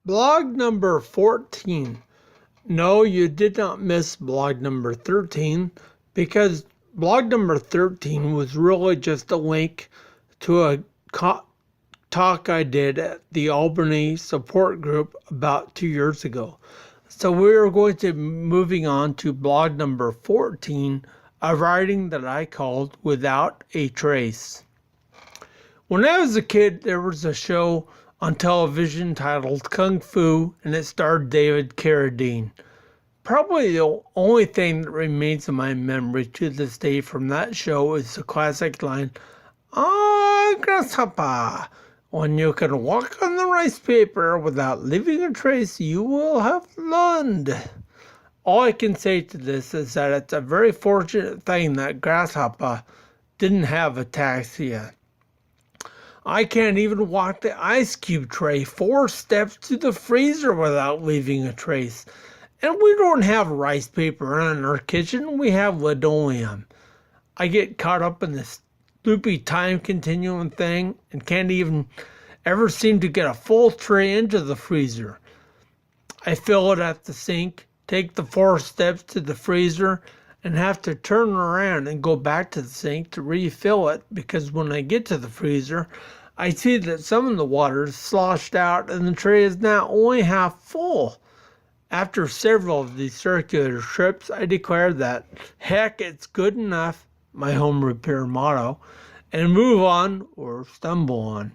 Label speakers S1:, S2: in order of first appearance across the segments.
S1: Blog number 14. No, you did not miss blog number 13 because blog number 13 was really just a link to a talk I did at the Albany support group about 2 years ago. So we are going to be moving on to blog number 14, a writing that I called Without a Trace. When I was a kid, there was a show on television titled Kung Fu, and it starred David Carradine. Probably the only thing that remains in my memory to this day from that show is the classic line, "Ah, grasshopper, when you can walk on the rice paper without leaving a trace, you will have learned." All I can say to this is that it's a very fortunate thing that Grasshopper didn't have ataxia. I can't even walk the ice cube tray 4 steps to the freezer without leaving a trace. And we don't have rice paper in our kitchen, we have linoleum. I get caught up in this loopy time continuum thing and can't even ever seem to get a full tray into the freezer. I fill it at the sink, take the 4 steps to the freezer, and have to turn around and go back to the sink to refill it because when I get to the freezer, I see that some of the water is sloshed out and the tray is now only half full. After several of these circular trips, I declare that, heck, it's good enough, my home repair motto, and move on or stumble on.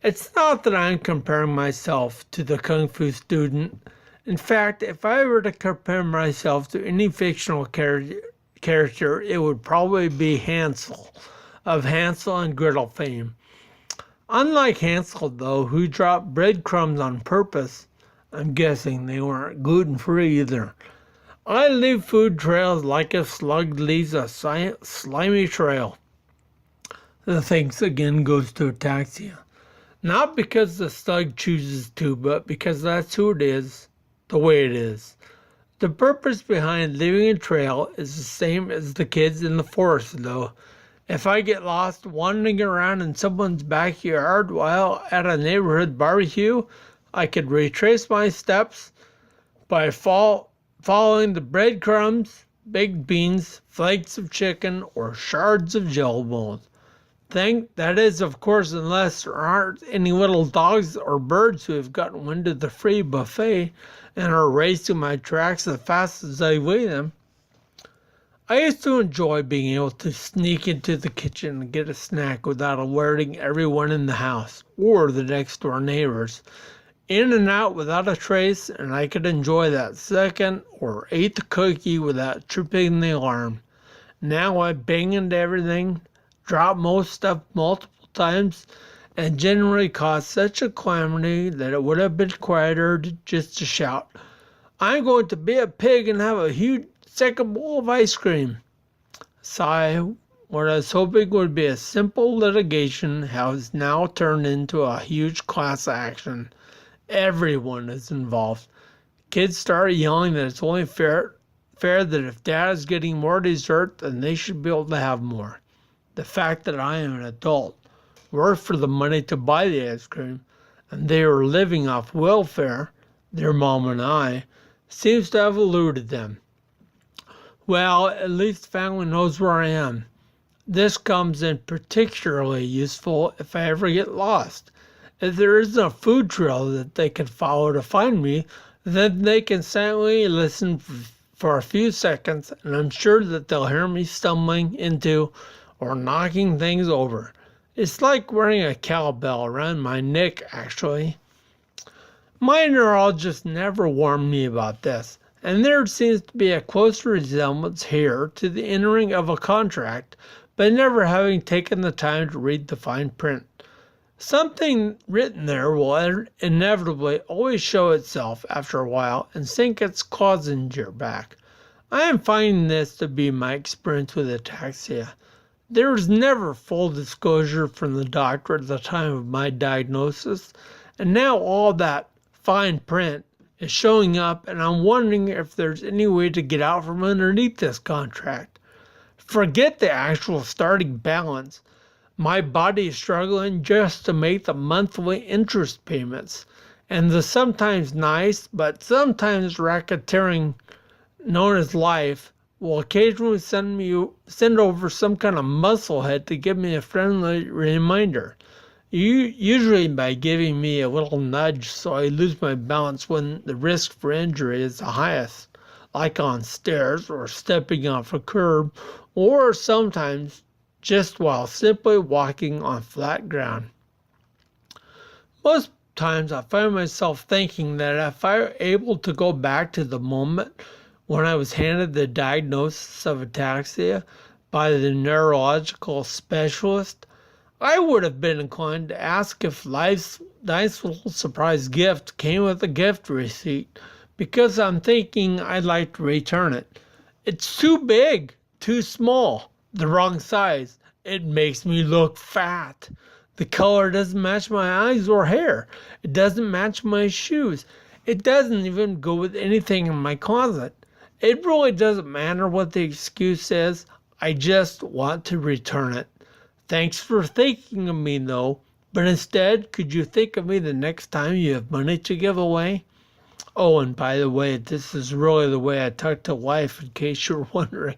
S1: It's not that I'm comparing myself to the Kung Fu student. In fact, if I were to compare myself to any fictional character, it would probably be Hansel, of Hansel and Gretel fame. Unlike Hansel, though, who dropped breadcrumbs on purpose, I'm guessing they weren't gluten-free either. I leave food trails like a slug leaves a slimy trail. The thanks again goes to ataxia. Not because the slug chooses to, but because that's who it is. The way it is. The purpose behind leaving a trail is the same as the kids in the forest, though. If I get lost wandering around in someone's backyard while at a neighborhood barbecue, I could retrace my steps by following the breadcrumbs, baked beans, flakes of chicken, or shards of jello bones. That is, of course, unless there aren't any little dogs or birds who have gotten wind of the free buffet and are racing my tracks as fast as I weigh them. I used to enjoy being able to sneak into the kitchen and get a snack without alerting everyone in the house or the next door neighbors. In and out without a trace, and I could enjoy that 2nd or 8th cookie without tripping the alarm. Now I bang into everything, drop most stuff multiple times, and generally cause such a calamity that it would have been quieter just to shout, "I'm going to be a pig and have a huge second bowl of ice cream." Sigh, what I was hoping would be a simple litigation has now turned into a huge class action. Everyone is involved. Kids start yelling that it's only fair that if dad is getting more dessert, then they should be able to have more. The fact that I am an adult, work for the money to buy the ice cream, and they are living off welfare, their mom and I, seems to have eluded them. Well, at least family knows where I am. This comes in particularly useful if I ever get lost. If there isn't a food trail that they can follow to find me, then they can silently listen for a few seconds, and I'm sure that they'll hear me stumbling into or knocking things over. It's like wearing a cowbell around my neck, actually. My neurologist never warned me about this, and there seems to be a close resemblance here to the entering of a contract, but never having taken the time to read the fine print. Something written there will inevitably always show itself after a while and sink its claws into your back. I am finding this to be my experience with ataxia. There was never full disclosure from the doctor at the time of my diagnosis, and now all that fine print is showing up, and I'm wondering if there's any way to get out from underneath this contract. Forget the actual starting balance. My body is struggling just to make the monthly interest payments, And the sometimes nice, but sometimes racketeering known as life will occasionally send over some kind of musclehead to give me a friendly reminder. Usually by giving me a little nudge so I lose my balance when the risk for injury is the highest, like on stairs or stepping off a curb, or sometimes just while simply walking on flat ground. Most times I find myself thinking that if I were able to go back to the moment when I was handed the diagnosis of ataxia by the neurological specialist, I would have been inclined to ask if life's nice little surprise gift came with a gift receipt, because I'm thinking I'd like to return it. It's too big, too small, the wrong size. It makes me look fat. The color doesn't match my eyes or hair. It doesn't match my shoes. It doesn't even go with anything in my closet. It really doesn't matter what the excuse is. I just want to return it. Thanks for thinking of me, though. But instead, could you think of me the next time you have money to give away? Oh, and by the way, this is really the way I talk to life, in case you're wondering.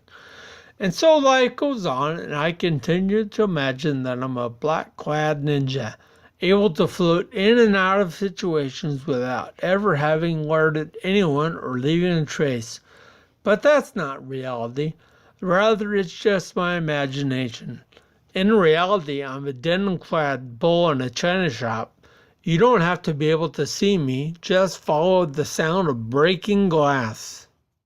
S1: And so life goes on, and I continue to imagine that I'm a black-clad ninja, able to float in and out of situations without ever having alerted anyone or leaving a trace. But that's not reality. Rather, it's just my imagination. In reality, I'm a denim-clad bull in a china shop. You don't have to be able to see me, just follow the sound of breaking glass.